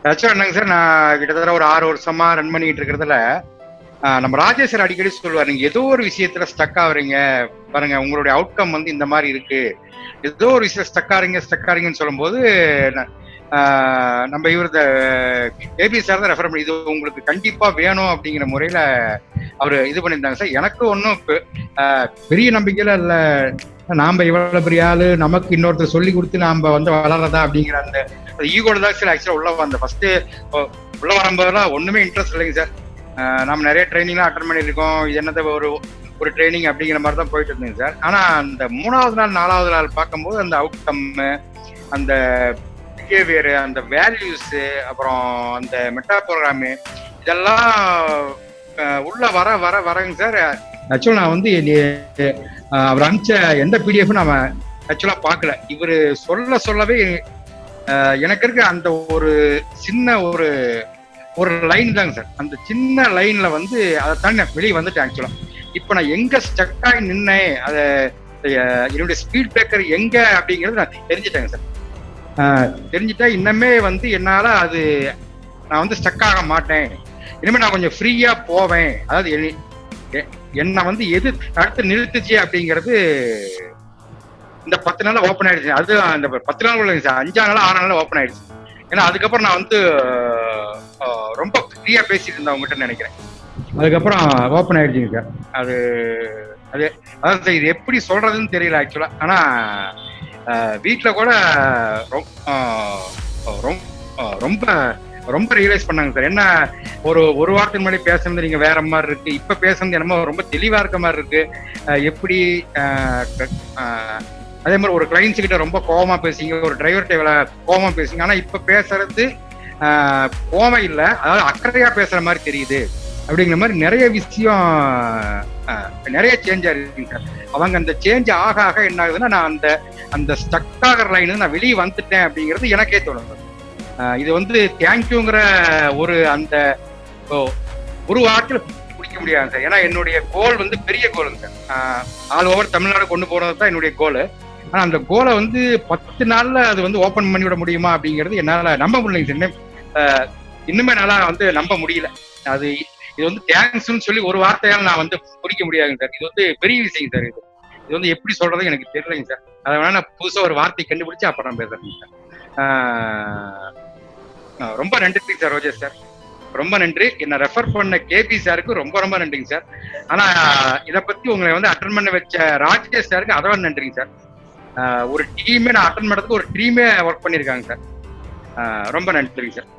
ஆக்சுவலா என்னங்க சார், நான் கிட்டத்தட்ட ஒரு 6 வருஷமா ரன் பண்ணிட்டு இருக்கிறதுல நம்ம ராஜேஷ் சார் அடிக்கடி சொல்லுவார், நீங்க ஏதோ ஒரு விஷயத்துல ஸ்டக் ஆகுறீங்க பாருங்க, உங்களுடைய அவுட்கம் வந்து இந்த மாதிரி இருக்கு, ஏதோ ஒரு விஷயம் ஸ்டக் ஆறீங்கன்னு சொல்லும்போது நம்ம இவர் ஏபி சார் தான் ரெஃபர் பண்ணி இது உங்களுக்கு கண்டிப்பா வேணும் அப்படிங்கிற முறையில அவரு இது பண்ணியிருந்தாங்க சார். எனக்கு ஒன்றும் பெரிய நம்பிக்கையில இல்ல, நாம இவ்வளவு பெரிய ஆளு, நமக்கு இன்னொருத்தர் சொல்லி கொடுத்து நாம வந்து வளர்றதா அப்படிங்கிற அந்த ஈகோட தான் சார் ஆக்சுவலா உள்ள வந்த ஃபர்ஸ்ட் உள்ள வரும்போதெல்லாம் ஒண்ணுமே இன்ட்ரெஸ்ட் இல்லைங்க சார். நம்ம நிறைய ட்ரைனிங்லாம் அட்டன் பண்ணியிருக்கோம், இது என்னது ஒரு ட்ரைனிங் அப்படிங்கிற மாதிரி தான் போயிட்டு இருந்தேங்க சார். ஆனா அந்த 3வது நாள் 4வது நாள் பார்க்கும்போது அந்த அவுட்கம், அந்த பிஹேவியர், அந்த வேல்யூஸ், அப்புறம் அந்த மெட்டா ப்ரோக்ராமு இதெல்லாம் உள்ள வரங்க சார். ஆக்சுவலா நான் வந்து அவர் அனுப்பிச்ச எந்த பிடிஎஃப் நம்ம ஆக்சுவலா பார்க்கல. இவரு சொல்லவே எனக்கு இருக்க அந்த ஒரு சின்ன ஒரு லைன் தாங்க சார். அந்த சின்ன லைன்ல வந்து அதை தாண்டி நான் வெளியே வந்துட்டேன். ஆக்சுவலா இப்ப நான் எங்க ஸ்டக் ஆகி நின்னேன், அதை என்னுடைய ஸ்பீட் பிரேக்கர் எங்க அப்படிங்கிறது நான் தெரிஞ்சுட்டேங்க சார். தெரிஞ்சுட்டா இன்னமே வந்து என்னால அது நான் வந்து ஸ்டக் ஆக மாட்டேன், இனிமே நான் கொஞ்சம் ஃப்ரீயா போவேன். அதாவது என்ன வந்து எது அடுத்து நிறுத்துச்சு அப்படிங்கிறது இந்த 10 நாள்ல ஓப்பன் ஆயிடுச்சு. அது அந்த 10 நாள் இல்லைங்க சார், 5 நாள் 6 நாள் ஓப்பன் ஆயிடுச்சு. ஏன்னா அதுக்கப்புறம் நான் வந்து ரொம்ப ஃப்ரீயா பேசிட்டு இருந்தேன் உங்ககிட்ட நினைக்கிறேன். அதுக்கப்புறம் ஓப்பன் ஆயிடுச்சுங்க சார். அது அதாவது இது எப்படி சொல்றதுன்னு தெரியல ஆக்சுவலா. ஆனா வீட்டுல கூட ரொம்ப ரொம்ப ரியலைஸ் பண்ணாங்க சார். என்ன ஒரு வாரத்துக்கு முன்னாடி பேசுறது நீங்க வேற மாதிரி இருக்கு, இப்ப பேசுறது என்னமோ ரொம்ப தெளிவா இருக்க மாதிரி இருக்கு. எப்படி அதே மாதிரி ஒரு கிளைண்ட்ஸ் கிட்ட ரொம்ப கோவமா பேசுங்க, ஒரு டிரைவர்கிட்ட இவ்வளவு கோவமா பேசுங்க, ஆனா இப்ப பேசுறது கோவம் இல்லை, அதாவது அக்கறையா பேசுற மாதிரி தெரியுது அப்படிங்கிற மாதிரி நிறைய விஷயம் நிறைய சேஞ்ச் ஆயிருக்குங்க சார். அவங்க அந்த சேஞ்ச் ஆக என்ன ஆகுதுன்னா, நான் அந்த ஸ்டக் ஆகிற லைன் நான் வெளியே வந்துட்டேன் அப்படிங்கிறது எனக்கே தோணுது. இது வந்து தேங்க்யூங்கிற அந்த ஒரு வாரத்தில் பிடிக்க முடியாது சார். ஏன்னா என்னுடைய கோல் வந்து பெரிய கோலுங்க சார். ஆல் ஓவர் தமிழ்நாடு கொண்டு போறது தான் என்னுடைய கோல். ஆனா அந்த கோலை வந்து 10 நாள்ல அது வந்து ஓபன் பண்ணி விட முடியுமா அப்படிங்கிறது என்னால நம்ப முடியலைங்க சார். இன்னுமே என்னால வந்து நம்ப முடியல. இது வந்து தேங்க்ஸ்ன்னு சொல்லி ஒரு வார்த்தையால நான் வந்து பிடிக்க முடியாதுங்க சார். இது வந்து பெரிய விஷயம் சார். இது வந்து எப்படி சொல்றது எனக்கு தெரியலைங்க சார். அதை வேணா நான் புதுசா ஒரு வார்த்தை கண்டுபிடிச்சு அப்புறம் பேசுறேங்க சார். ரொம்ப நன்றி சார் ரோஜேஷ் சார், ரொம்ப நன்றி. என்ன ரெஃபர் பண்ண கேபி சாருக்கு ரொம்ப ரொம்ப நன்றிங்க சார். ஆனா இதை பத்தி உங்களை வந்து அட்டன் பண்ண வச்ச ராஜேஷ் சாருக்கு அதை விட நன்றிங்க சார். ஒரு டீமே நான் அட்டன் பண்ணதுக்கு ஒரு டீமே ஒர்க் பண்ணியிருக்காங்க சார். ரொம்ப நன்றிங்க சார்.